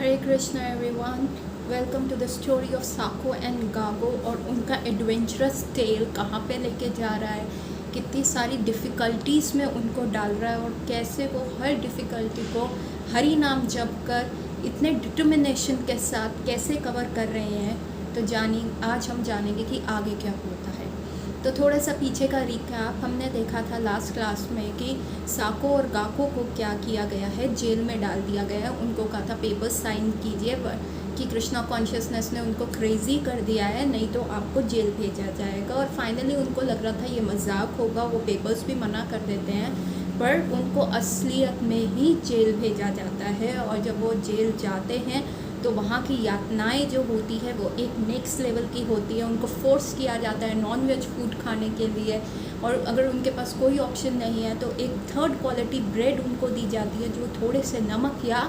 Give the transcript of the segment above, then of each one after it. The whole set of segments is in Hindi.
Hare Krishna everyone, welcome to the story of Sako and Gago. और उनका एडवेंचरस टेल कहाँ पे लेके जा रहा है, कितनी सारी डिफ़िकल्टीज़ में उनको डाल रहा है और कैसे वो हर डिफ़िकल्टी को हरि नाम जप कर इतने डिटर्मिनेशन के साथ कैसे कवर कर रहे हैं। तो आज हम जानेंगे कि आगे क्या होता है। तो थोड़ा सा पीछे का रिकैप हमने देखा था लास्ट क्लास में कि साको और गाको को क्या किया गया है, जेल में डाल दिया गया है। उनको कहा था पेपर्स साइन कीजिए कि कृष्णा कॉन्शियसनेस ने उनको क्रेज़ी कर दिया है, नहीं तो आपको जेल भेजा जाएगा। और फाइनली उनको लग रहा था ये मजाक होगा, वो पेपर्स भी मना कर देते हैं, पर उनको असलियत में ही जेल भेजा जाता है। और जब वो जेल जाते हैं तो वहाँ की यातनाएं जो होती है वो एक नेक्स्ट लेवल की होती है। उनको फोर्स किया जाता है नॉन वेज फूड खाने के लिए, और अगर उनके पास कोई ऑप्शन नहीं है तो एक थर्ड क्वालिटी ब्रेड उनको दी जाती है जो थोड़े से नमक या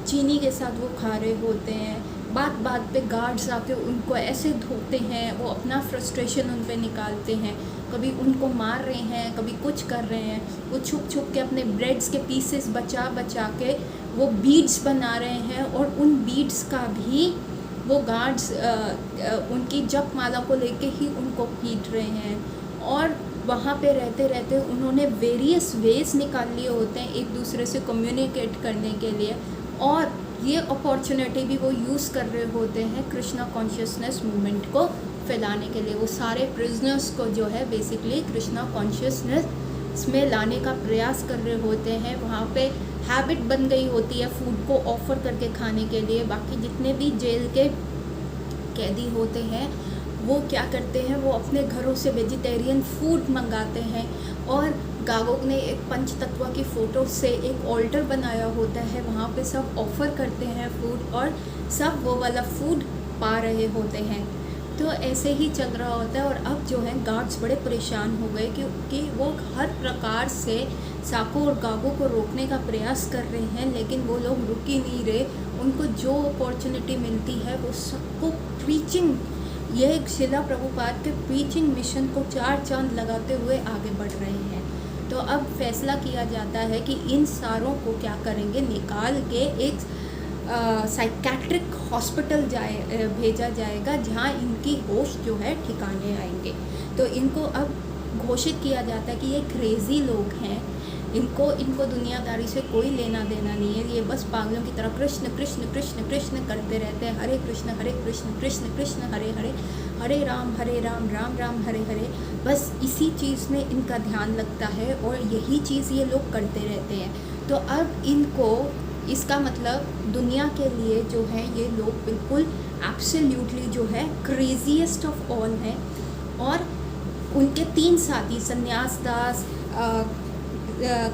चीनी के साथ वो खा रहे होते हैं। बात बात पे गार्ड्स आके उनको ऐसे धोते हैं, वो अपना फ्रस्ट्रेशन उन पे निकालते हैं। कभी उनको मार रहे हैं, कभी कुछ कर रहे हैं। वो छुप छुप के अपने ब्रेड्स के पीसेस बचा बचा के वो बीड्स बना रहे हैं, और उन बीड्स का भी वो गार्ड्स उनकी जप माला को लेके ही उनको पीट रहे हैं। और वहाँ पे रहते रहते उन्होंने वेरियस वेज निकाल लिए होते हैं एक दूसरे से कम्युनिकेट करने के लिए, और ये अपॉर्चुनिटी भी वो यूज़ कर रहे होते हैं कृष्णा कॉन्शियसनेस मूवमेंट को फैलाने के लिए। वो सारे प्रिजनर्स को जो है बेसिकली कृष्णा कॉन्शियसनेस में लाने का प्रयास कर रहे होते हैं। वहाँ पे हैबिट बन गई होती है फूड को ऑफ़र करके खाने के लिए। बाकी जितने भी जेल के कैदी होते हैं वो क्या करते हैं, वो अपने घरों से वेजिटेरियन फूड मंगाते हैं। और गागो ने एक पंच तत्व की फ़ोटो से एक ऑल्टर बनाया होता है, वहाँ पे सब ऑफ़र करते हैं फूड, और सब वो वाला फूड पा रहे होते हैं। तो ऐसे ही चल रहा होता है। और अब जो है गार्ड्स बड़े परेशान हो गए क्योंकि वो हर प्रकार से साको और गागो को रोकने का प्रयास कर रहे हैं, लेकिन वो लोग रुक ही नहीं रहे। उनको जो अपॉर्चुनिटी मिलती है वो सबको प्रीचिंग, ये शिला प्रभुपाद के प्रीचिंग मिशन को चार चांद लगाते हुए आगे बढ़ रहे हैं। तो अब फैसला किया जाता है कि इन सारों को क्या करेंगे, निकाल के एक साइकेट्रिक हॉस्पिटल भेजा जाएगा जहां इनकी होश जो है ठिकाने आएंगे। तो इनको अब घोषित किया जाता है कि ये क्रेज़ी लोग हैं, इनको दुनियादारी से कोई लेना देना नहीं है। ये बस पागलों की तरह कृष्ण कृष्ण कृष्ण कृष्ण करते रहते हैं। हरे कृष्ण कृष्ण कृष्ण हरे हरे, हरे राम राम राम हरे हरे। बस इसी चीज़ में इनका ध्यान लगता है और यही चीज़ ये लोग करते रहते हैं। तो अब इनको इसका मतलब दुनिया के लिए जो है ये लोग बिल्कुल एब्सोल्युटली जो है क्रेजीएस्ट ऑफ ऑल हैं। और उनके तीन साथी सन्यास दास,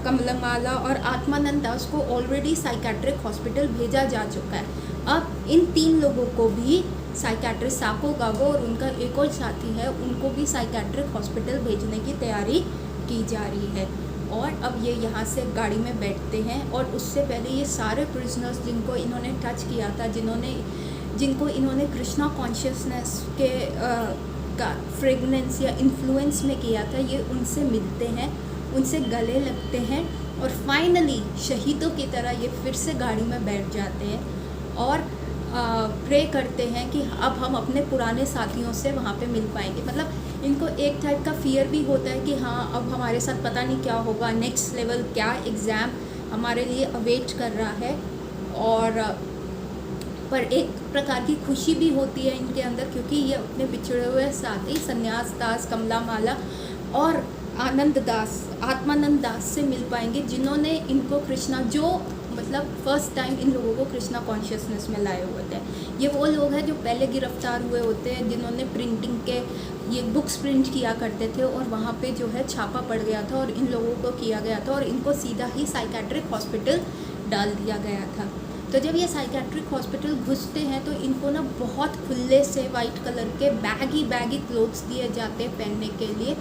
कमलमाला और आत्मानंद दास को ऑलरेडी साइकेट्रिक हॉस्पिटल भेजा जा चुका है। अब इन तीन लोगों को भी साइकेट्रिस्ट, साको गागो और उनका एक और साथी है, उनको भी साइकेट्रिक हॉस्पिटल भेजने की तैयारी की जा रही है। और अब ये यहाँ से गाड़ी में बैठते हैं, और उससे पहले ये सारे प्रिजनर्स जिनको इन्होंने टच किया था, जिनको इन्होंने कृष्णा कॉन्शियसनेस के का फ्रेगनेंस या इन्फ्लुएंस में किया था, ये उनसे मिलते हैं, उनसे गले लगते हैं, और फाइनली शहीदों की तरह ये फिर से गाड़ी में बैठ जाते हैं और प्रे करते हैं कि अब हम अपने पुराने साथियों से वहाँ पे मिल पाएंगे। मतलब इनको एक टाइप का फियर भी होता है कि हाँ अब हमारे साथ पता नहीं क्या होगा, नेक्स्ट लेवल क्या एग्ज़ाम हमारे लिए अवेट कर रहा है। और पर एक प्रकार की खुशी भी होती है इनके अंदर, क्योंकि ये अपने बिछड़े हुए साथी सन्यास दास, कमला माला और आत्मानंद दास से मिल पाएंगे, जिन्होंने इनको कृष्णा, जो मतलब फर्स्ट टाइम इन लोगों को कृष्णा कॉन्शियसनेस में लाए हुए थे। ये वो लोग हैं जो पहले गिरफ्तार हुए होते हैं, जिन्होंने प्रिंटिंग के ये बुक्स प्रिंट किया करते थे, और वहाँ पे जो है छापा पड़ गया था और इन लोगों को किया गया था, और इनको सीधा ही साइकेट्रिक हॉस्पिटल डाल दिया गया था। तो जब ये साइकेट्रिक हॉस्पिटल घुसते हैं तो इनको ना बहुत खुले से वाइट कलर के बैगी क्लोथ्स दिए जाते हैं पहनने के लिए,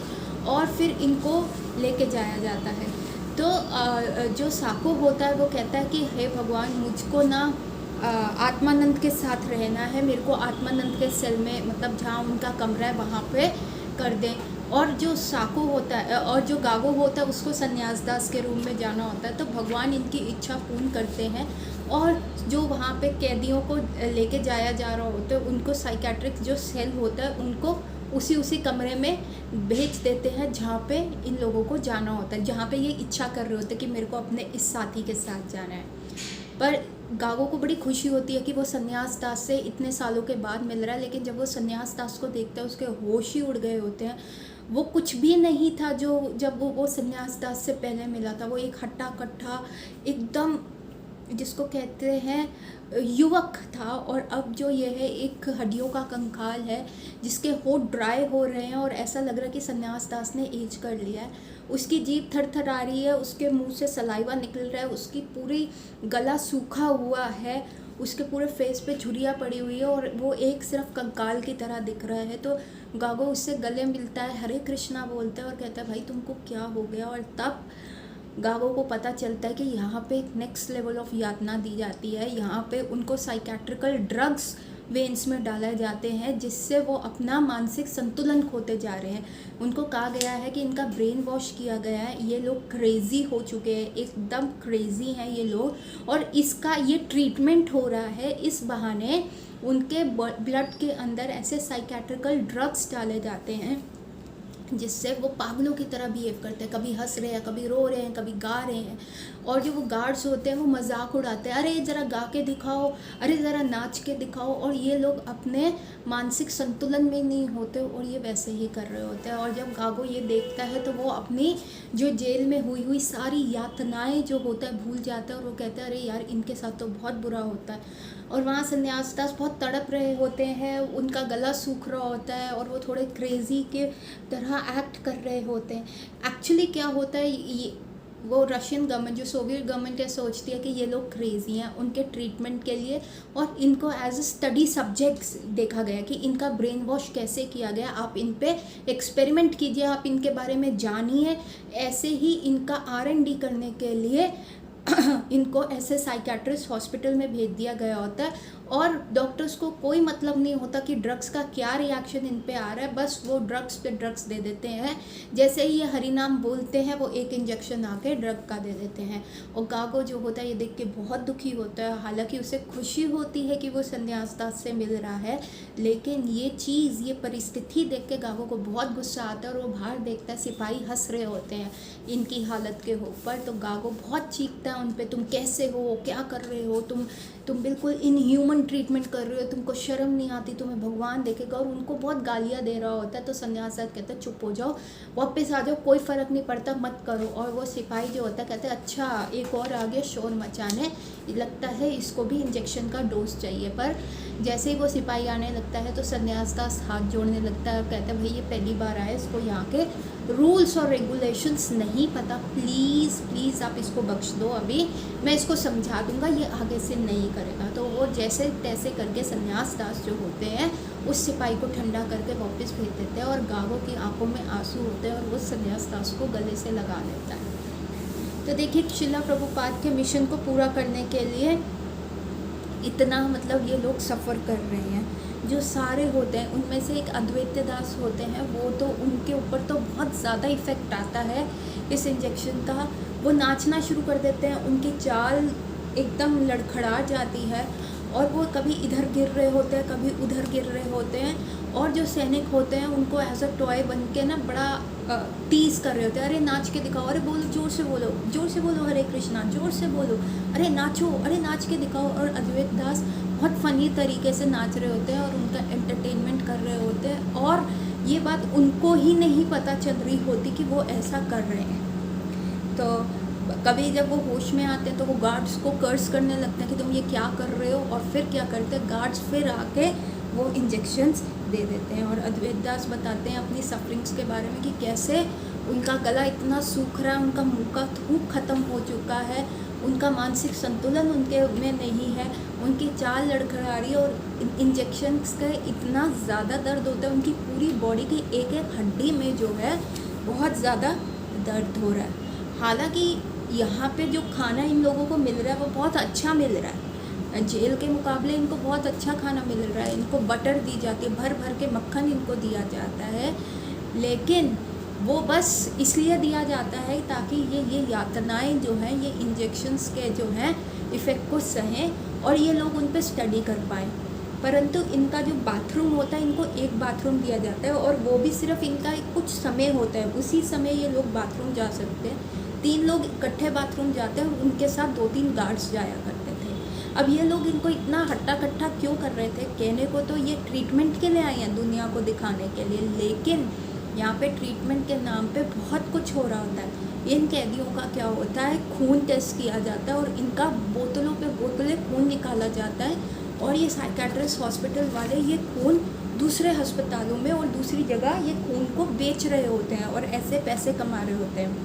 और फिर इनको लेके जाया जाता है। तो जो साको होता है वो कहता है कि हे भगवान, मुझको ना आत्मानंद के साथ रहना है, मेरे को आत्मानंद के सेल में, मतलब जहाँ उनका कमरा है वहाँ पे कर दें। और जो साको होता है और जो गागो होता है उसको सन्यास दास के रूम में जाना होता है। तो भगवान इनकी इच्छा पूर्ण करते हैं और जो वहाँ पे कैदियों को लेके जाया जा रहा होता है उनको साइकेट्रिक जो सेल होता है उनको उसी कमरे में भेज देते हैं जहाँ पे इन लोगों को जाना होता है, जहाँ पे ये इच्छा कर रहे होते हैं कि मेरे को अपने इस साथी के साथ जाना है। पर गागो को बड़ी खुशी होती है कि वो सन्यास दास से इतने सालों के बाद मिल रहा है, लेकिन जब वो सन्यास दास को देखता है उसके होश ही उड़ गए होते हैं। वो कुछ भी नहीं था जो जब वो सन्यास दास से पहले मिला था। वो एक हट्टा कट्टा एकदम जिसको कहते हैं युवक था, और अब जो ये है एक हड्डियों का कंकाल है जिसके होठ ड्राई हो रहे हैं और ऐसा लग रहा है कि सन्यास दास ने एज कर लिया है। उसकी जीभ थरथरा रही है, उसके मुंह से सलाइवा निकल रहा है, उसकी पूरी गला सूखा हुआ है, उसके पूरे फेस पे झुर्रियाँ पड़ी हुई है और वो एक सिर्फ कंकाल की तरह दिख रहा है। तो गागो उससे गले मिलता है, हरे कृष्णा बोलता है और कहता है भाई तुमको क्या हो गया। और तब गागो को पता चलता है कि यहाँ पे एक नेक्स्ट लेवल ऑफ यातना दी जाती है। यहाँ पे उनको साइकेट्रिकल ड्रग्स वेन्स में डाले जाते हैं जिससे वो अपना मानसिक संतुलन खोते जा रहे हैं। उनको कहा गया है कि इनका ब्रेन वॉश किया गया है, ये लोग क्रेज़ी हो चुके हैं, एकदम क्रेज़ी हैं ये लोग, और इसका ये ट्रीटमेंट हो रहा है। इस बहाने उनके ब्लड के अंदर ऐसे साइकेट्रिकल ड्रग्स डाले जाते हैं जिससे वो पागलों की तरह बिहेव करते हैं, कभी हंस रहे हैं, कभी रो रहे हैं, कभी गा रहे हैं। और जो वो गार्ड्स होते हैं वो मजाक उड़ाते हैं, अरे ज़रा गा के दिखाओ, अरे ज़रा नाच के दिखाओ। और ये लोग अपने मानसिक संतुलन में नहीं होते और ये वैसे ही कर रहे होते हैं। और जब गागो ये देखता है तो वो अपनी जो जेल में हुई सारी यातनाएं जो होता है भूल जाता है और वो कहता है अरे यार इनके साथ तो बहुत बुरा होता है। और वहाँ सन्यास दास बहुत तड़प रहे होते हैं, उनका गला सूख रहा होता है और वो थोड़े क्रेज़ी के तरह एक्ट कर रहे होते हैं। एक्चुअली क्या होता है, ये वो रशियन गवर्नमेंट जो सोवियत गवर्नमेंट है सोचती है कि ये लोग क्रेज़ी हैं उनके ट्रीटमेंट के लिए, और इनको एज ए स्टडी सब्जेक्ट्स देखा गया कि इनका ब्रेन वॉश कैसे किया गया, आप इन पे एक्सपेरिमेंट कीजिए, आप इनके बारे में जानिए। ऐसे ही इनका R&D करने के लिए इनको ऐसे साइकेट्रिस्ट हॉस्पिटल में भेज दिया गया होता है और डॉक्टर्स को कोई मतलब नहीं होता कि ड्रग्स का क्या रिएक्शन इन पे आ रहा है, बस वो ड्रग्स पे ड्रग्स दे देते हैं। जैसे ही ये हरि नाम बोलते हैं वो एक इंजेक्शन आके ड्रग का दे देते हैं। और गागो जो होता है ये देख के बहुत दुखी होता है, हालांकि उसे खुशी होती है कि वो सन्यास दास से मिल रहा है, लेकिन ये चीज़ ये परिस्थिति देख के गागो को बहुत गुस्सा आता है और वो बाहर देखता है सिपाही हंस रहे होते हैं इनकी हालत के ऊपर। तो गागो बहुत चीखता है उन पे, तुम कैसे हो, क्या कर रहे हो, तुम बिल्कुल इनह्यूमन ट्रीटमेंट कर रहे हो, तुमको शर्म नहीं आती, तुम्हें भगवान देखेगा। और उनको बहुत गालियाँ दे रहा होता है। तो सन्यास दास कहता है चुप हो जाओ, वापस आ जाओ, कोई फ़र्क नहीं पड़ता, मत करो। और वो सिपाही जो होता है कहते हैं अच्छा एक और आ गया शोर मचाने, लगता है इसको भी इंजेक्शन का डोज चाहिए। पर जैसे ही वो सिपाही आने लगता है तो सन्यास दास हाथ जोड़ने लगता है और कहता है भाई ये पहली बार आया, इसको यहाँ के रूल्स और रेगुलेशंस नहीं पता, प्लीज़ आप इसको बख्श दो, अभी मैं इसको समझा दूंगा, ये आगे से नहीं करेगा। तो वो जैसे तैसे करके सन्यास दास जो होते हैं उस सिपाही को ठंडा करके वापस भेज देते हैं और गागो की आंखों में आंसू होते हैं और वो सन्यास दास को गले से लगा लेता है। तो देखिए शिला प्रभुपाद के मिशन को पूरा करने के लिए इतना मतलब ये लोग सफ़र कर रहे हैं। जो सारे होते हैं उनमें से एक अद्वैत दास होते हैं, वो तो उनके ऊपर तो बहुत ज़्यादा इफ़ेक्ट आता है इस इंजेक्शन का। वो नाचना शुरू कर देते हैं, उनकी चाल एकदम लड़खड़ा जाती है और वो कभी इधर गिर रहे होते हैं, कभी उधर गिर रहे होते हैं। और जो सैनिक होते हैं उनको एज अ टॉय बन के ना बड़ा टीज़ कर रहे होते हैं, अरे नाच के दिखाओ, अरे बोलो जोर से बोलो हरे कृष्णा, जोर से बोलो, अरे नाचो, अरे नाच के दिखाओ। और अद्वैत दास बहुत फ़नी तरीके से नाच रहे होते हैं और उनका एंटरटेनमेंट कर रहे होते हैं और ये बात उनको ही नहीं पता चल रही होती कि वो ऐसा कर रहे हैं। तो कभी जब वो होश में आते हैं तो वो गार्ड्स को कर्स करने लगते हैं कि तुम ये क्या कर रहे हो, और फिर क्या करते हैं गार्ड्स फिर आके वो इंजेक्शंस दे देते हैं। और अद्वैत दास बताते हैं अपनी सफरिंग्स के बारे में कि कैसे उनका गला इतना सूख रहा है, उनका मुंह का थूक ख़त्म हो चुका है, उनका मानसिक संतुलन उनके में नहीं है, उनकी चाल लड़खड़ा रही है और इंजेक्शंस का इतना ज़्यादा दर्द होता है, उनकी पूरी बॉडी की एक एक हड्डी में जो है बहुत ज़्यादा दर्द हो रहा है। हालांकि यहाँ पे जो खाना इन लोगों को मिल रहा है वो बहुत अच्छा मिल रहा है, जेल के मुकाबले इनको बहुत अच्छा खाना मिल रहा है, इनको बटर दी जाती है, भर भर के मक्खन इनको दिया जाता है, लेकिन वो बस इसलिए दिया जाता है ताकि ये यातनाएं जो हैं, ये इंजेक्शंस के जो हैं इफ़ेक्ट को सहें और ये लोग उन पे स्टडी कर पाएँ। परंतु इनका जो बाथरूम होता है, इनको एक बाथरूम दिया जाता है और वो भी सिर्फ इनका एक कुछ समय होता है, उसी समय ये लोग बाथरूम जा सकते हैं। 3 लोग इकट्ठे बाथरूम जाते हैं और उनके साथ 2-3 गार्ड्स जाया करते थे। अब ये लोग इनको इतना हट्टा-कट्टा क्यों कर रहे थे? कहने को तो ये ट्रीटमेंट के लिए आए हैं, दुनिया को दिखाने के लिए, लेकिन यहाँ पे ट्रीटमेंट के नाम पे बहुत कुछ हो रहा होता है। इन कैदियों का क्या होता है, खून टेस्ट किया जाता है और इनका बोतलों पे बोतलें खून निकाला जाता है और ये साइकेट्रिस्ट हॉस्पिटल वाले ये खून दूसरे अस्पतालों में और दूसरी जगह ये खून को बेच रहे होते हैं और ऐसे पैसे कमा रहे होते हैं।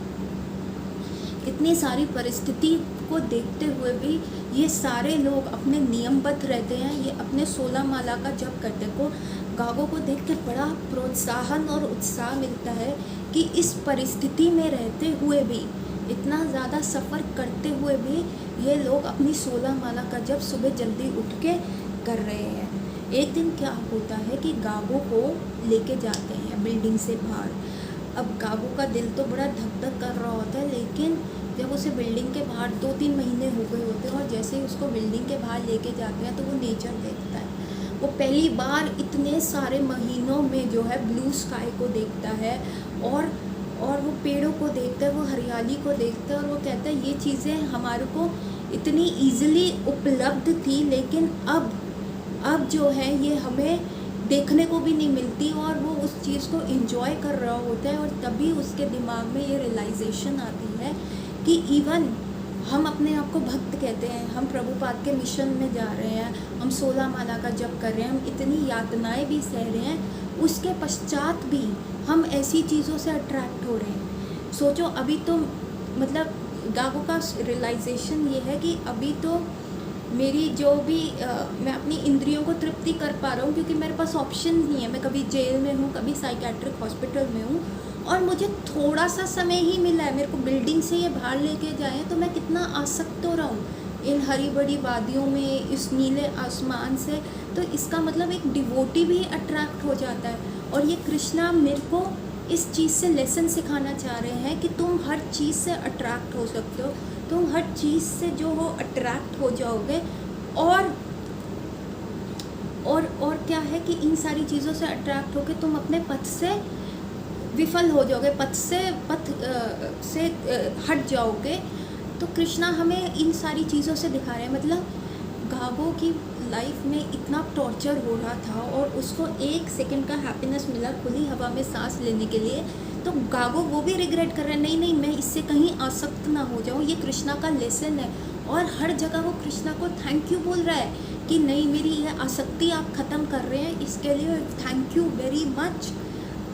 इतनी सारी परिस्थिति को देखते हुए भी ये सारे लोग अपने नियमबद्ध रहते हैं। ये अपने 16 माला का जप करते को गागो को देख के बड़ा प्रोत्साहन और उत्साह मिलता है कि इस परिस्थिति में रहते हुए भी, इतना ज़्यादा सफ़र करते हुए भी ये लोग अपनी 16 माला का जप सुबह जल्दी उठ के कर रहे हैं। एक दिन क्या होता है कि गागो को लेके जाते हैं बिल्डिंग से बाहर। अब गागो का दिल तो बड़ा धक धक कर रहा होता है, लेकिन जब उसे बिल्डिंग के बाहर 2-3 महीने हो गए होते हैं और जैसे ही उसको बिल्डिंग के बाहर लेके जाते हैं तो वो नेचर देखता है। वो पहली बार इतने सारे महीनों में जो है ब्लू स्काई को देखता है और वो पेड़ों को देखता है, वो हरियाली को देखता है और वो कहता है ये चीज़ें हमारे को इतनी ईजिली उपलब्ध थी, लेकिन अब जो है ये हमें देखने को भी नहीं मिलती। और वो उस चीज़ को एंजॉय कर रहा होता है और तभी उसके दिमाग में ये रियलाइजेशन आती है कि इवन हम अपने आप को भक्त कहते हैं, हम प्रभुपाद के मिशन में जा रहे हैं, हम 16 माला का जप कर रहे हैं, हम इतनी यातनाएं भी सह रहे हैं, उसके पश्चात भी हम ऐसी चीज़ों से अट्रैक्ट हो रहे हैं। सोचो, अभी तो मतलब गागो का रियलाइजेशन ये है कि अभी तो मेरी जो भी मैं अपनी इंद्रियों को तृप्ति कर पा रहा हूँ, क्योंकि मेरे पास ऑप्शन नहीं है। मैं कभी जेल में हूँ, कभी साइकेट्रिक हॉस्पिटल में हूँ और मुझे थोड़ा सा समय ही मिला है। मेरे को बिल्डिंग से ये बाहर लेके जाएं तो मैं कितना आसक्त हो रहा हूँ इन हरी भरी वादियों में, इस नीले आसमान से। तो इसका मतलब एक डिवोटी भी अट्रैक्ट हो जाता है। और ये कृष्णा मेरे को इस चीज़ से लेसन सिखाना चाह रहे हैं कि तुम हर चीज़ से अट्रैक्ट हो सकते हो, तुम हर चीज़ से जो हो अट्रैक्ट हो जाओगे। और क्या है कि इन सारी चीज़ों से अट्रैक्ट होकर तुम अपने पथ से विफल हो जाओगे, पथ से हट जाओगे। तो कृष्णा हमें इन सारी चीज़ों से दिखा रहे हैं। मतलब गागो की लाइफ में इतना टॉर्चर हो रहा था और उसको 1 सेकंड का हैप्पीनेस मिला खुली हवा में सांस लेने के लिए, तो गागो वो भी रिग्रेट कर रहे हैं, नहीं मैं इससे कहीं आसक्त ना हो जाऊँ। ये कृष्णा का लेसन है और हर जगह वो कृष्णा को थैंक यू बोल रहा है कि नहीं, मेरी ये आसक्ति आप ख़त्म कर रहे हैं, इसके लिए थैंक यू वेरी मच।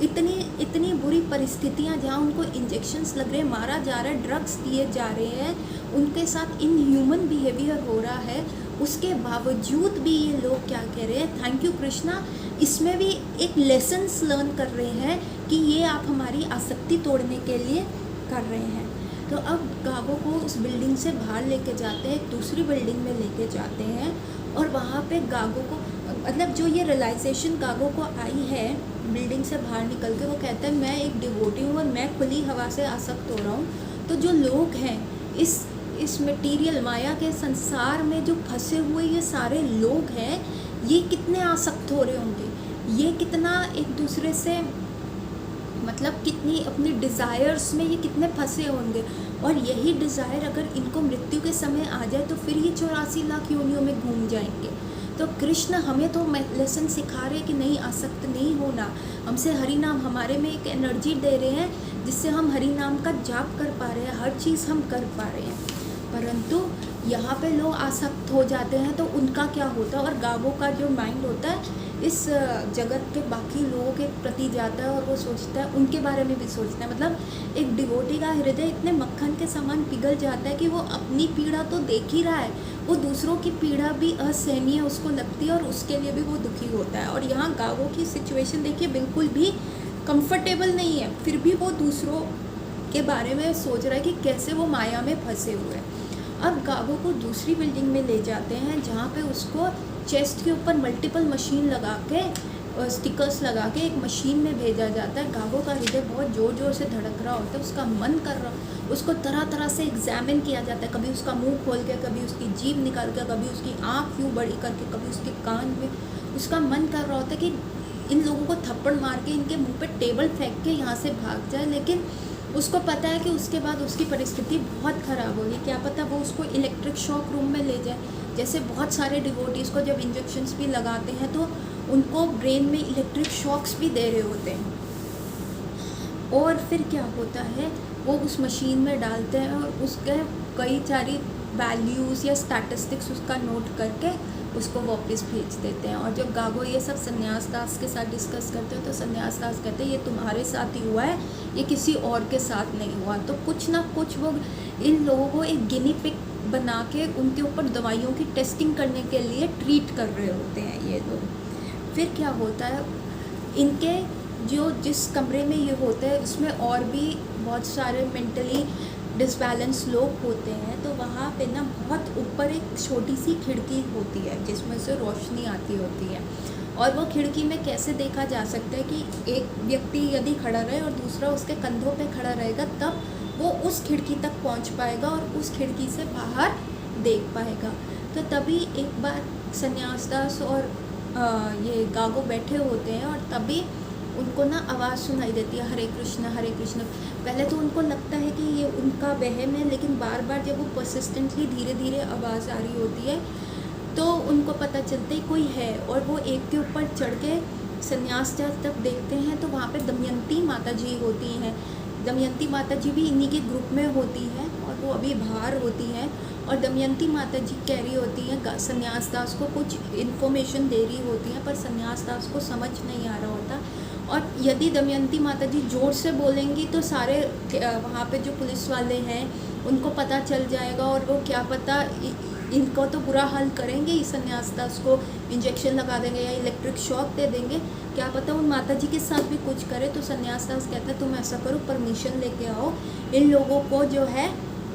इतनी बुरी परिस्थितियाँ जहाँ उनको इंजेक्शन्स लग रहे हैं, मारा जा रहा है, ड्रग्स दिए जा रहे हैं, उनके साथ इनह्यूमन बिहेवियर हो रहा है, उसके बावजूद भी ये लोग क्या कह रहे हैं, थैंक यू कृष्णा। इसमें भी एक लेसन्स लर्न कर रहे हैं कि ये आप हमारी आसक्ति तोड़ने के लिए कर रहे हैं। तो अब गागो को उस बिल्डिंग से बाहर लेके जाते हैं, एक दूसरी बिल्डिंग में लेके जाते हैं और वहाँ पे गागो को मतलब जो ये रियलाइजेशन गागो को आई है बिल्डिंग से बाहर निकल के, वो कहता है मैं एक डिवोटी हूँ और मैं खुली हवा से आसक्त हो रहा हूँ। तो जो लोग हैं इस मटेरियल माया के संसार में जो फंसे हुए ये सारे लोग हैं, ये कितने आसक्त हो रहे होंगे, ये कितना एक दूसरे से मतलब कितनी अपनी डिज़ायर्स में ये कितने फंसे होंगे। और यही डिज़ायर अगर इनको मृत्यु के समय आ जाए तो फिर ये 84 लाख योनियों में घूम जाएंगे। तो कृष्ण हमें तो लेसन सिखा रहे कि नहीं, आसक्त नहीं होना। हमसे हरि नाम, हमारे में एक एनर्जी दे रहे हैं जिससे हम हरि नाम का जाप कर पा रहे हैं, हर चीज़ हम कर पा रहे हैं। परंतु यहाँ पे लोग आसक्त हो जाते हैं तो उनका क्या होता है। और गागो का जो माइंड होता है इस जगत के बाकी लोगों के प्रति जाता है और वो सोचता है, उनके बारे में भी सोचता है। मतलब एक डिवोटी का हृदय इतने मक्खन के समान पिघल जाता है कि वो अपनी पीड़ा तो देख ही रहा है, वो दूसरों की पीड़ा भी असहनीय उसको लगती है और उसके लिए भी वो दुखी होता है। और यहाँ गागो की सिचुएशन देखिए, बिल्कुल भी कंफर्टेबल नहीं है, फिर भी वो दूसरों के बारे में सोच रहा है कि कैसे वो माया में फंसे हुए हैं। अब गागो को दूसरी बिल्डिंग में ले जाते हैं जहाँ पे उसको चेस्ट के ऊपर मल्टीपल मशीन लगा के स्टिकर्स लगा के एक मशीन में भेजा जाता है। गागो का हृदय बहुत ज़ोर ज़ोर से धड़क रहा होता है, उसका मन कर रहा उसको तरह तरह से एग्जामिन किया जाता है, कभी उसका मुंह खोल के, कभी उसकी जीभ निकाल के, कभी उसकी आँख यूँ बड़ी करके, कभी उसके कान में। उसका मन कर रहा होता है कि इन लोगों को थप्पड़ मार के इनके मुंह पे टेबल फेंक के यहाँ से भाग जाए, लेकिन उसको पता है कि उसके बाद उसकी परिस्थिति बहुत ख़राब होगी। क्या पता वो उसको इलेक्ट्रिक शॉक रूम में ले जाए। जैसे बहुत सारे डिवोटीज़ को जब इंजेक्शंस भी लगाते हैं तो उनको ब्रेन में इलेक्ट्रिक शॉक्स भी दे रहे होते हैं। और फिर क्या होता है, वो उस मशीन में डालते हैं और उसके कई सारी वैल्यूज़ या स्टैटिस्टिक्स उसका नोट करके उसको वापस भेज देते हैं। और जब गागो ये सब सन्यास दास के साथ डिस्कस करते हैं तो सन्यास दास कहते हैं ये तुम्हारे साथ ही हुआ है, ये किसी और के साथ नहीं हुआ। तो कुछ ना कुछ वो इन लोगों को एक गिनी पिग बना के उनके ऊपर दवाइयों की टेस्टिंग करने के लिए ट्रीट कर रहे होते हैं ये लोग। फिर क्या होता है, इनके जो जिस कमरे में ये होते हैं उसमें और भी बहुत सारे मेंटली डिसबैलेंस लोग होते हैं। तो वहाँ पे ना बहुत ऊपर एक छोटी सी खिड़की होती है जिसमें से रोशनी आती होती है, और वो खिड़की में कैसे देखा जा सकता है कि एक व्यक्ति यदि खड़ा रहे और दूसरा उसके कंधों पे खड़ा रहेगा, तब वो उस खिड़की तक पहुँच पाएगा और उस खिड़की से बाहर देख पाएगा। तो तभी एक बार सन्यास दास और ये गागो बैठे होते हैं और तभी उनको ना आवाज़ सुनाई देती है, हरे कृष्ण हरे कृष्ण। पहले तो उनको लगता है कि ये उनका वहम है, लेकिन बार बार जब वो परसिस्टेंटली धीरे धीरे आवाज़ आ रही होती है तो उनको पता चलता है कोई है। और वो एक के ऊपर चढ़ के सन्यास तक देखते हैं तो वहाँ पे दमयंती माता जी होती हैं। दमयंती माता जी भी इन्हीं के ग्रुप में होती हैं और वो अभी बाहर होती हैं। और दमयंती माता जी कह रही होती हैं सन्यास दास को, कुछ इन्फॉर्मेशन दे रही होती हैं, पर सन्यास दास को समझ नहीं आ रहा होता। और यदि दमयंती माता जी ज़ोर से बोलेंगी तो सारे वहाँ पे जो पुलिस वाले हैं उनको पता चल जाएगा और वो क्या पता इनको तो बुरा हाल करेंगे, इस सन्यास दास को इंजेक्शन लगा देंगे या इलेक्ट्रिक शॉक दे देंगे, क्या पता उन माता जी के साथ भी कुछ करे। तो सन्यास दास कहता है तुम ऐसा करो, परमिशन लेके आओ, इन लोगों को जो है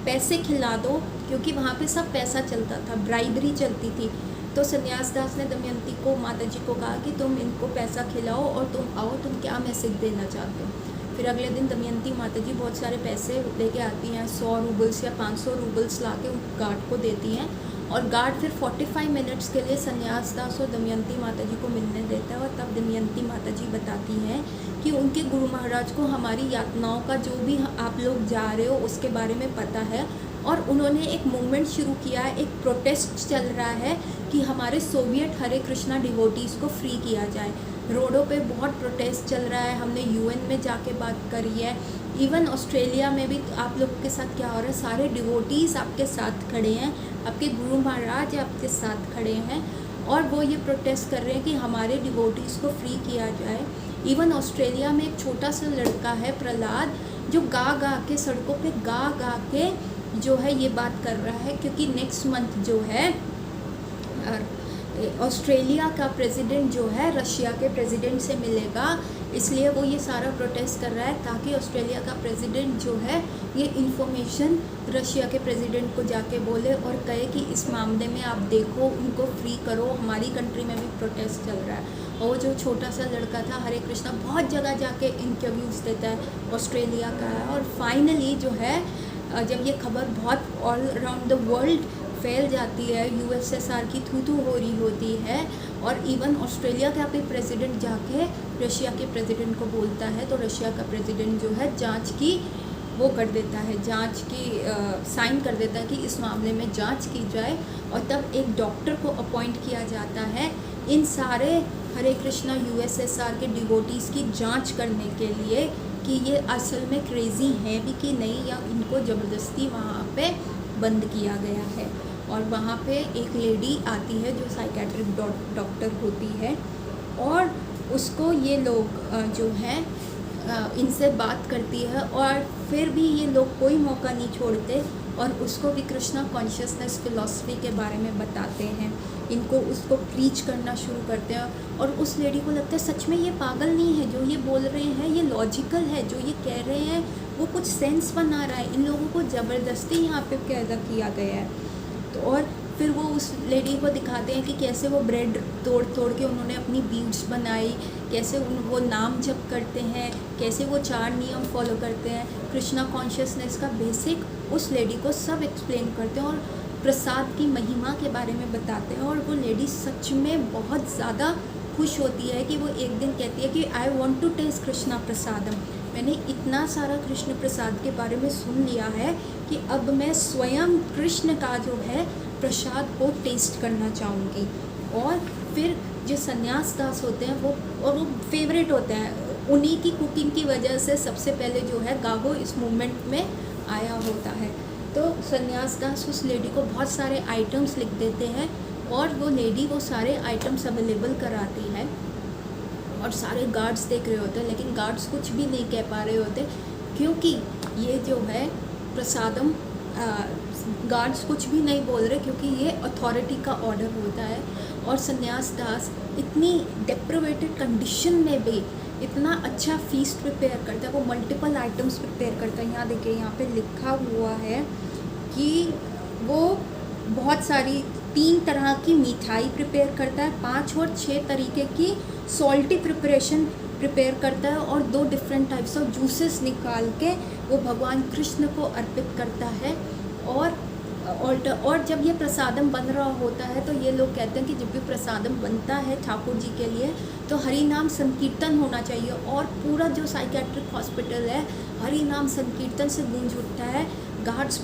पैसे खिला दो, क्योंकि वहाँ पे सब पैसा चलता था, ब्राइबरी चलती थी। तो सन्यास दास ने दमयंती को माता जी को कहा कि तुम इनको पैसा खिलाओ और तुम आओ, तुम क्या मैसेज देना चाहते हो। फिर अगले दिन दमयंती माता जी बहुत सारे पैसे लेके आती हैं, 100 रूबल्स या 500 रूबल्स ला के गार्ड को देती हैं। और गार्ड फिर 45 मिनट्स के लिए सन्यास दास और दमयंती माता जी को मिलने देता है। और तब दमयंती माता जी बताती हैं कि उनके गुरु महाराज को हमारी यातनाओं का जो भी आप लोग जा रहे हो उसके बारे में पता है, और उन्होंने एक मूवमेंट शुरू किया है, एक प्रोटेस्ट चल रहा है कि हमारे सोवियत हरे कृष्णा डिवोटीज़ को फ्री किया जाए। रोडों पे बहुत प्रोटेस्ट चल रहा है, हमने यूएन में जाके बात करी है, इवन ऑस्ट्रेलिया में भी आप लोग के साथ क्या हो रहा है, सारे डिवोटीज़ आपके साथ खड़े हैं, आपके गुरु महाराज आपके साथ खड़े हैं और वो ये प्रोटेस्ट कर रहे हैं कि हमारे डिवोटीज़ को फ्री किया जाए। इवन ऑस्ट्रेलिया में एक छोटा सा लड़का है प्रहलाद, जो गा गा के सड़कों पे गा गा के जो है ये बात कर रहा है, क्योंकि नेक्स्ट मंथ जो है ऑस्ट्रेलिया का प्रेसिडेंट जो है रशिया के प्रेसिडेंट से मिलेगा, इसलिए वो ये सारा प्रोटेस्ट कर रहा है ताकि ऑस्ट्रेलिया का प्रेसिडेंट जो है ये इन्फॉर्मेशन रशिया के प्रेसिडेंट को जाके बोले और कहे कि इस मामले में आप देखो, उनको फ्री करो, हमारी कंट्री में भी प्रोटेस्ट चल रहा है। और वो जो छोटा सा लड़का था हरे कृष्णा बहुत जगह जाके इंटरव्यूज़ देता है, ऑस्ट्रेलिया का है। और फाइनली जो है जब ये खबर बहुत ऑल अराउंड द वर्ल्ड फैल जाती है, यूएसएसआर की थू हो रही होती है और इवन ऑस्ट्रेलिया का भी प्रेसिडेंट जाके रशिया के प्रेसिडेंट को बोलता है, तो रशिया का प्रेसिडेंट जो है जांच की वो कर देता है, जांच की साइन कर देता है कि इस मामले में जांच की जाए। और तब एक डॉक्टर को अपॉइंट किया जाता है इन सारे हरे कृष्णा यूएसएसआर के डिवोटीज़ की जांच करने के लिए कि ये असल में क्रेज़ी हैं भी कि नहीं, या इनको ज़बरदस्ती वहाँ पे बंद किया गया है। और वहाँ पे एक लेडी आती है जो साइकेट्रिक डॉक्टर होती है और उसको ये लोग जो हैं इनसे बात करती है, और फिर भी ये लोग कोई मौका नहीं छोड़ते और उसको भी कृष्णा कॉन्शियसनेस फिलॉसफी के बारे में बताते हैं, इनको उसको प्रीच करना शुरू करते हैं। और उस लेडी को लगता है सच में ये पागल नहीं है, जो ये बोल रहे हैं ये लॉजिकल है, जो ये कह रहे हैं वो कुछ सेंस बना रहा है, इन लोगों को ज़बरदस्ती यहाँ पे कैदा किया गया है। तो और फिर वो उस लेडी को दिखाते हैं कि कैसे वो ब्रेड तोड़ तोड़ के उन्होंने अपनी बीड्स बनाई, कैसे वो नाम जप करते हैं, कैसे वो 4 नियम फॉलो करते हैं, कृष्णा कॉन्शियसनेस का बेसिक उस लेडी को सब एक्सप्लेन करते हैं और प्रसाद की महिमा के बारे में बताते हैं। और वो लेडी सच में बहुत ज़्यादा खुश होती है कि वो एक दिन कहती है कि I want to taste Krishna prasadam, मैंने इतना सारा कृष्ण प्रसाद के बारे में सुन लिया है कि अब मैं स्वयं कृष्ण का जो है प्रसाद को टेस्ट करना चाहूँगी। और फिर जो सन्यास दास होते हैं वो फेवरेट होते हैं, उन्हीं की कुकिंग की वजह से सबसे पहले जो है गागो इस मूवमेंट में आया होता है। तो सन्यास दास उस लेडी को बहुत सारे आइटम्स लिख देते हैं और वो लेडी वो सारे आइटम्स अवेलेबल कराती है और सारे गार्ड्स देख रहे होते हैं, लेकिन गार्ड्स कुछ भी नहीं कह पा रहे होते क्योंकि ये जो है प्रसादम गार्ड्स कुछ भी नहीं बोल रहे क्योंकि ये अथॉरिटी का ऑर्डर होता है। और सन्यास दास इतनी डेप्रिवेटेड कंडीशन में भी इतना अच्छा फीस्ट प्रिपेयर करता है, वो मल्टीपल आइटम्स प्रिपेयर करता है। यहाँ देखिए, यहाँ पे लिखा हुआ है कि वो बहुत सारी 3 तरह की मिठाई प्रिपेयर करता है, 5 और 6 तरीके की सॉल्टी प्रिपरेशन प्रिपेयर करता है और 2 डिफरेंट टाइप्स ऑफ जूसेस निकाल के वो भगवान कृष्ण को अर्पित करता है। और जब ये प्रसादम बन रहा होता है तो ये लोग कहते हैं कि जब भी प्रसादम बनता है ठाकुर जी के लिए तो हरि नाम संकीर्तन होना चाहिए और पूरा जो साइकेट्रिक हॉस्पिटल है हरि नाम संकीर्तन से गूंज उठता है। गार्ड्स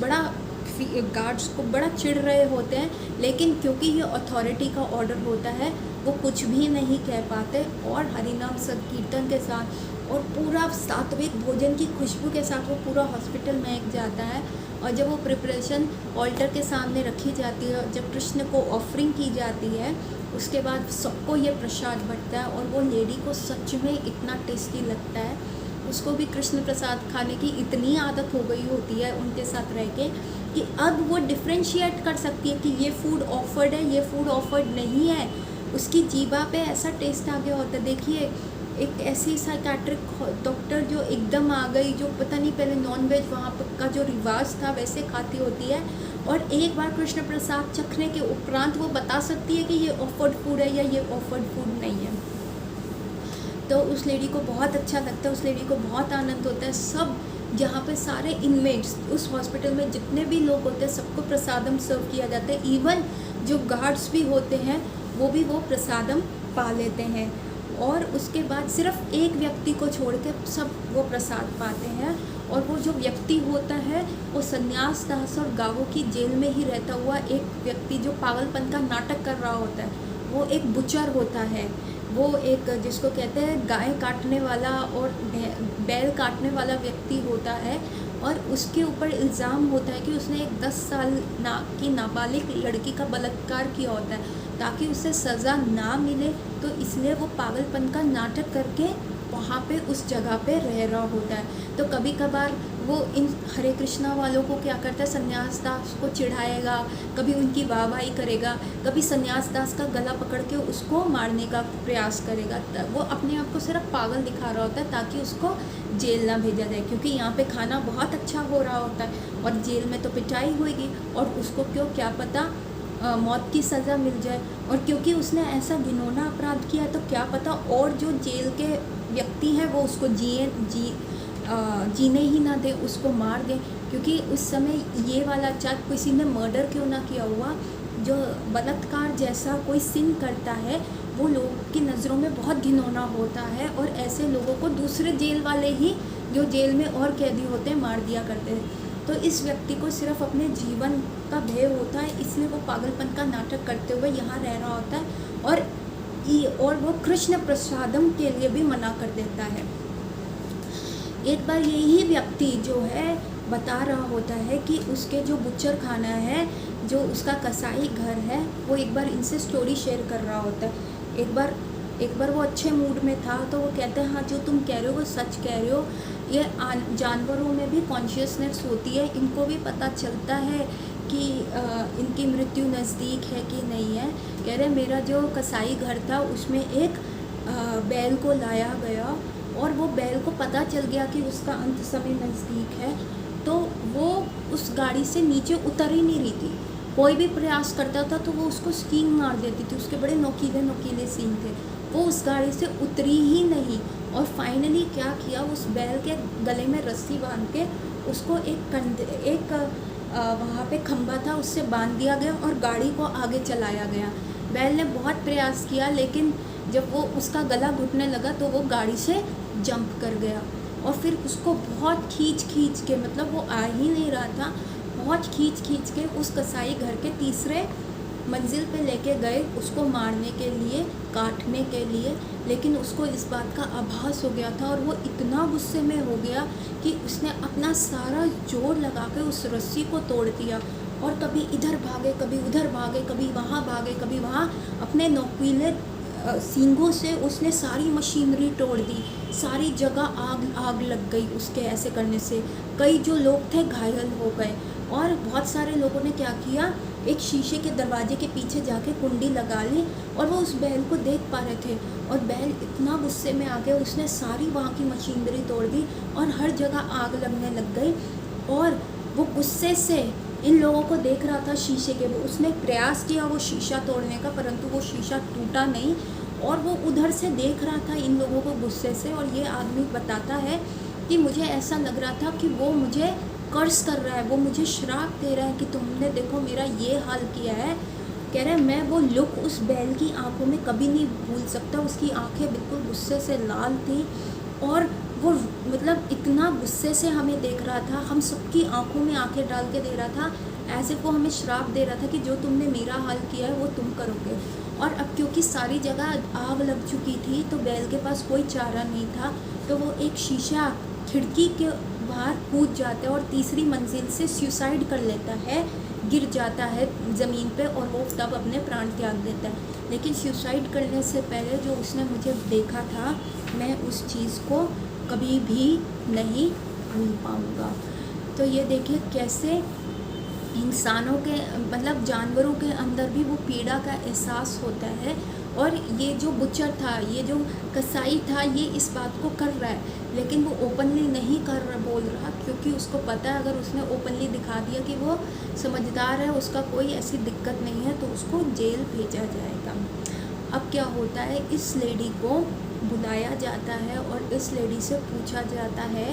को बड़ा चिढ़ रहे होते हैं, लेकिन क्योंकि ये अथॉरिटी का ऑर्डर होता है वो कुछ भी नहीं कह पाते और हरिनाम संकीर्तन के साथ और पूरा सात्विक भोजन की खुशबू के साथ वो पूरा हॉस्पिटल महक जाता है। और जब वो प्रिपरेशन ऑल्टर के सामने रखी जाती है, जब कृष्ण को ऑफरिंग की जाती है, उसके बाद सबको ये प्रसाद बंटता है और वो लेडी को सच में इतना टेस्टी लगता है, उसको भी कृष्ण प्रसाद खाने की इतनी आदत हो गई होती है उनके साथ रह के कि अब वो डिफ्रेंशिएट कर सकती है कि ये फूड ऑफर्ड है, ये फूड ऑफर्ड नहीं है। उसकी जीभा पे ऐसा टेस्ट आ गया होता है। देखिए, एक ऐसी साइकेट्रिक डॉक्टर जो एकदम आ गई, जो पता नहीं पहले नॉनवेज वहाँ का जो रिवाज था वैसे खाती होती है और एक बार कृष्ण प्रसाद चखने के उपरांत वो बता सकती है कि ये ऑफर्ड फूड है या ये ऑफर्ड फूड नहीं है। तो उस लेडी को बहुत अच्छा लगता है, उस लेडी को बहुत आनंद होता है। सब जहाँ पे सारे इनमेट्स उस हॉस्पिटल में जितने भी लोग होते हैं सबको प्रसादम सर्व किया जाता है। इवन जो गार्ड्स भी होते हैं वो प्रसादम पा लेते हैं और उसके बाद सिर्फ एक व्यक्ति को छोड़ के सब वो प्रसाद पाते हैं। और वो जो व्यक्ति होता है वो सन्यास दास और गागो की जेल में ही रहता हुआ एक व्यक्ति जो पागलपन का नाटक कर रहा होता है, वो एक बुचर होता है। वो एक जिसको कहते हैं गाय काटने वाला और बैल काटने वाला व्यक्ति होता है और उसके ऊपर इल्ज़ाम होता है कि उसने एक 10 साल की नाबालिग लड़की का बलात्कार किया होता है। ताकि उसे सज़ा ना मिले तो इसलिए वो पागलपन का नाटक करके वहाँ पे उस जगह पे रह रहा होता है। तो कभी कभार वो इन हरे कृष्णा वालों को क्या करता है, सन्यास दास को चिढ़ाएगा, कभी उनकी वाहवाही करेगा, कभी सन्यास दास का गला पकड़ के उसको मारने का प्रयास करेगा। वो अपने आप को सिर्फ पागल दिखा रहा होता है ताकि उसको जेल ना भेजा जाए, क्योंकि यहाँ पे खाना बहुत अच्छा हो रहा होता है और जेल में तो पिटाई होगी और उसको क्या पता मौत की सज़ा मिल जाए। और क्योंकि उसने ऐसा घिनौना अपराध किया तो क्या पता और जो जेल के व्यक्ति हैं वो उसको जीने ही ना दे, उसको मार दें। क्योंकि उस समय ये वाला चाहे किसी ने मर्डर क्यों ना किया हुआ, जो बलात्कार जैसा कोई सिन करता है वो लोगों की नज़रों में बहुत घिनौना होता है और ऐसे लोगों को दूसरे जेल वाले ही जो जेल में और कैदी होते हैं मार दिया करते हैं। तो इस व्यक्ति को सिर्फ अपने जीवन का भय होता है, इसलिए वो पागलपन का नाटक करते हुए यहाँ रह रहा होता है और वो कृष्ण प्रसादम के लिए भी मना कर देता है। एक बार यही व्यक्ति जो है बता रहा होता है कि उसके जो बुच्चर खाना है, जो उसका कसाई घर है, वो एक बार इनसे स्टोरी शेयर कर रहा होता है। एक बार वो अच्छे मूड में था तो वो कहते हैं हाँ जो तुम कह रहे हो वो सच कह रहे हो, ये जानवरों में भी कॉन्शियसनेस होती है, इनको भी पता चलता है कि इनकी मृत्यु नज़दीक है कि नहीं है। कह रहे मेरा जो कसाई घर था उसमें एक बैल को लाया गया और वो बैल को पता चल गया कि उसका अंत समय नज़दीक है, तो वो उस गाड़ी से नीचे उतर ही नहीं रही थी। कोई भी प्रयास करता था तो वो उसको सींग मार देती थी, उसके बड़े नोकीले नोकीले सींग थे। वो उस गाड़ी से उतरी ही नहीं और फाइनली क्या किया, उस बैल के गले में रस्सी बांध के उसको एक वहाँ पे खंभा था उससे बांध दिया गया और गाड़ी को आगे चलाया गया। बैल ने बहुत प्रयास किया लेकिन जब वो उसका गला घुटने लगा तो वो गाड़ी से जंप कर गया और फिर उसको बहुत खींच के, मतलब वो आ ही नहीं रहा था, बहुत खींच के उस कसाई घर के तीसरे मंजिल पे लेके गए उसको मारने के लिए, काटने के लिए। लेकिन उसको इस बात का आभास हो गया था और वो इतना गुस्से में हो गया कि उसने अपना सारा जोर लगा के उस रस्सी को तोड़ दिया और कभी इधर भागे, कभी उधर भागे, कभी वहाँ भागे, कभी वहाँ, अपने नोकीले सींगों से उसने सारी मशीनरी तोड़ दी, सारी जगह आग लग गई उसके ऐसे करने से। कई जो लोग थे घायल हो गए और बहुत सारे लोगों ने क्या किया, एक शीशे के दरवाजे के पीछे जाके कुंडी लगा ली और वो उस बैल को देख पा रहे थे और बैल इतना गुस्से में आ गया, उसने सारी वहाँ की मशीनरी तोड़ दी और हर जगह आग लगने लग गई। और वो गुस्से से इन लोगों को देख रहा था शीशे के, वो उसने प्रयास किया वो शीशा तोड़ने का, परंतु वो शीशा टूटा नहीं और वो उधर से देख रहा था इन लोगों को गुस्से से। और ये आदमी बताता है कि मुझे ऐसा लग रहा था कि वो मुझे कर्ज कर रहा है, वो मुझे श्राप दे रहा है कि तुमने देखो मेरा ये हाल किया है। कह रहे मैं वो लुक उस बैल की आंखों में कभी नहीं भूल सकता, उसकी आंखें बिल्कुल गुस्से से लाल थी और वो मतलब इतना गुस्से से हमें देख रहा था, हम सबकी आंखों में आंखें डाल के दे रहा था, ऐसे वो हमें श्राप दे रहा था कि जो तुमने मेरा हाल किया है वो तुम करोगे। और अब क्योंकि सारी जगह आग लग चुकी थी तो बैल के पास कोई चारा नहीं था, तो वो एक शीशा खिड़की के बाहर कूद जाता है और तीसरी मंजिल से सुसाइड कर लेता है, गिर जाता है ज़मीन पे और वो तब अपने प्राण त्याग देता है। लेकिन सुसाइड करने से पहले जो उसने मुझे देखा था, मैं उस चीज़ को कभी भी नहीं भूल पाऊँगा। तो ये देखिए कैसे इंसानों के, मतलब जानवरों के अंदर भी वो पीड़ा का एहसास होता है। और ये जो बुचर था, ये जो कसाई था, ये इस बात को कर रहा है लेकिन वो ओपनली नहीं बोल रहा, क्योंकि उसको पता है अगर उसने ओपनली दिखा दिया कि वो समझदार है, उसका कोई ऐसी दिक्कत नहीं है, तो उसको जेल भेजा जाएगा। अब क्या होता है, इस लेडी को बुलाया जाता है और इस लेडी से पूछा जाता है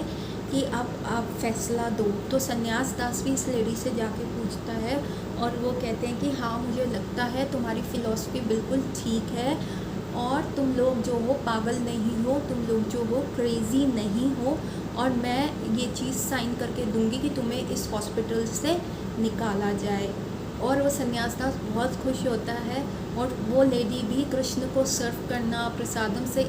कि अब आप फैसला दो। तो सन्यास दास भी इस लेडी से जाके पूछता है और वो कहते हैं कि हाँ मुझे लगता है तुम्हारी फ़िलॉसफी बिल्कुल ठीक है और तुम लोग जो हो पागल नहीं हो, तुम लोग जो हो क्रेज़ी नहीं हो, और मैं ये चीज़ साइन करके दूंगी कि तुम्हें इस हॉस्पिटल से निकाला जाए। और वो सन्यासदास बहुत खुश होता है और वो लेडी भी कृष्ण को सर्व करना प्रसादम से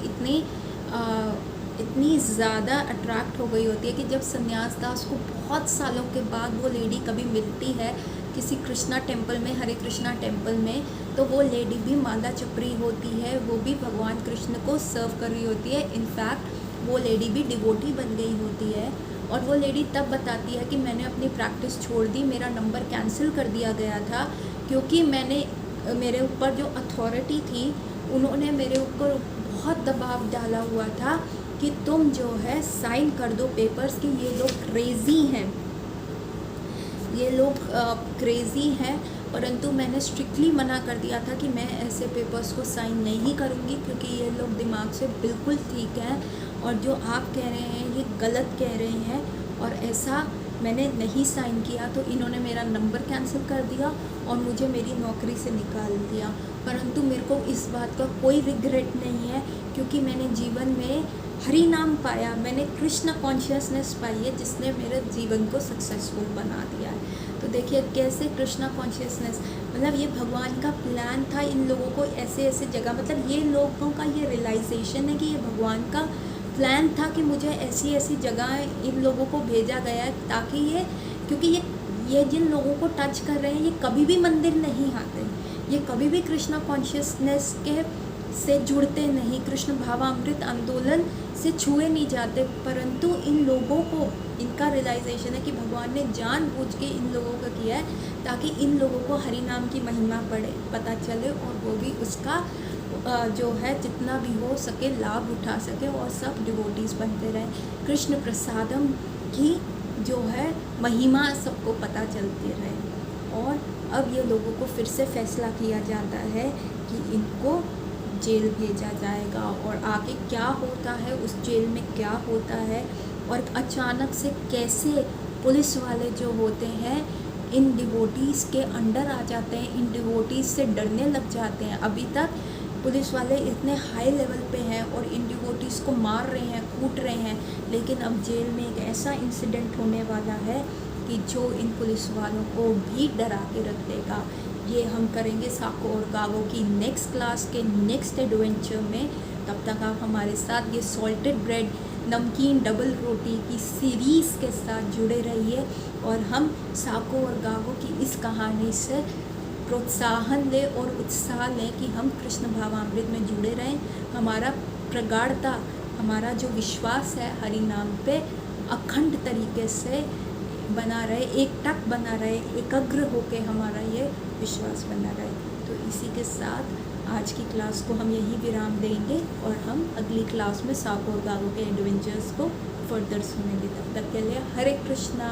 इतनी ज़्यादा अट्रैक्ट हो गई होती है कि जब सन्यासदास को बहुत सालों के बाद वो लेडी कभी मिलती है किसी कृष्णा टेम्पल में, हरे कृष्णा टेम्पल में, तो वो लेडी भी माला चपरी होती है, वो भी भगवान कृष्ण को सर्व कर रही होती है। इनफैक्ट वो लेडी भी डिवोटी बन गई होती है और वो लेडी तब बताती है कि मैंने अपनी प्रैक्टिस छोड़ दी, मेरा नंबर कैंसिल कर दिया गया था क्योंकि मेरे ऊपर जो अथॉरिटी थी उन्होंने मेरे ऊपर बहुत दबाव डाला हुआ था कि तुम जो है साइन कर दो पेपर्स कि ये लोग क्रेज़ी हैं, ये लोग क्रेज़ी हैं। परंतु मैंने स्ट्रिक्टली मना कर दिया था कि मैं ऐसे पेपर्स को साइन नहीं करूँगी क्योंकि ये लोग दिमाग से बिल्कुल ठीक हैं और जो आप कह रहे हैं ये गलत कह रहे हैं, और ऐसा मैंने नहीं साइन किया। तो इन्होंने मेरा नंबर कैंसिल कर दिया और मुझे मेरी नौकरी से निकाल दिया। परंतु मेरे को इस बात का कोई रिग्रेट नहीं है क्योंकि मैंने जीवन में हरि नाम पाया, मैंने कृष्ण कॉन्शियसनेस पाई है जिसने मेरे जीवन को सक्सेसफुल बना दिया है। तो देखिए कैसे कृष्णा कॉन्शियसनेस, मतलब ये भगवान का प्लान था इन लोगों को ऐसे ऐसे जगह, मतलब ये लोगों का ये रियलाइजेशन है कि ये भगवान का प्लान था कि मुझे ऐसी ऐसी जगह इन लोगों को भेजा गया है ताकि क्योंकि ये जिन लोगों को टच कर रहे हैं ये कभी भी मंदिर नहीं आते, ये कभी भी कृष्णा कॉन्शियसनेस के से जुड़ते नहीं, कृष्ण भावामृत आंदोलन से छुए नहीं जाते। परंतु इन लोगों को इनका रियलाइजेशन है कि भगवान ने जानबूझ के इन लोगों का किया है ताकि इन लोगों को हरि नाम की महिमा पता चले और वो भी उसका जो है जितना भी हो सके लाभ उठा सके और सब डिवोटीज़ बनते रहें। कृष्ण प्रसादम की जो है महिमा सबको पता चलती रहे और अब ये लोगों को फिर से फैसला किया जाता है कि इनको जेल भेजा जाएगा, और आगे क्या होता है उस जेल में क्या होता है, और अचानक से कैसे पुलिस वाले जो होते हैं इन डिवोटीज़ के अंडर आ जाते हैं, इन डिवोटीज़ से डरने लग जाते हैं। अभी तक पुलिस वाले इतने हाई लेवल पे हैं और इन डिवोटीज़ को मार रहे हैं, कूट रहे हैं, लेकिन अब जेल में एक ऐसा इंसिडेंट होने वाला है कि जो इन पुलिस वालों को भी डरा के रख देगा। ये हम करेंगे साको और गागो की नेक्स्ट क्लास के नेक्स्ट एडवेंचर में। तब तक आप हमारे साथ ये सॉल्टेड ब्रेड नमकीन डबल रोटी की सीरीज़ के साथ जुड़े रहिए, और हम साको और गागो की इस कहानी से प्रोत्साहन लें और उत्साह लें कि हम कृष्ण भावामृत में जुड़े रहें। हमारा प्रगाढ़ता, हमारा जो विश्वास है हरि नाम पे अखंड तरीके से बना रहे, एकटक बना रहे, एकाग्र होके हमारा ये विश्वास बना रहे। तो इसी के साथ आज की क्लास को हम यही विराम देंगे, और हम अगली क्लास में साको और गागो के एडवेंचर्स को फर्दर सुनेंगे। तब तक के लिए हरे कृष्णा।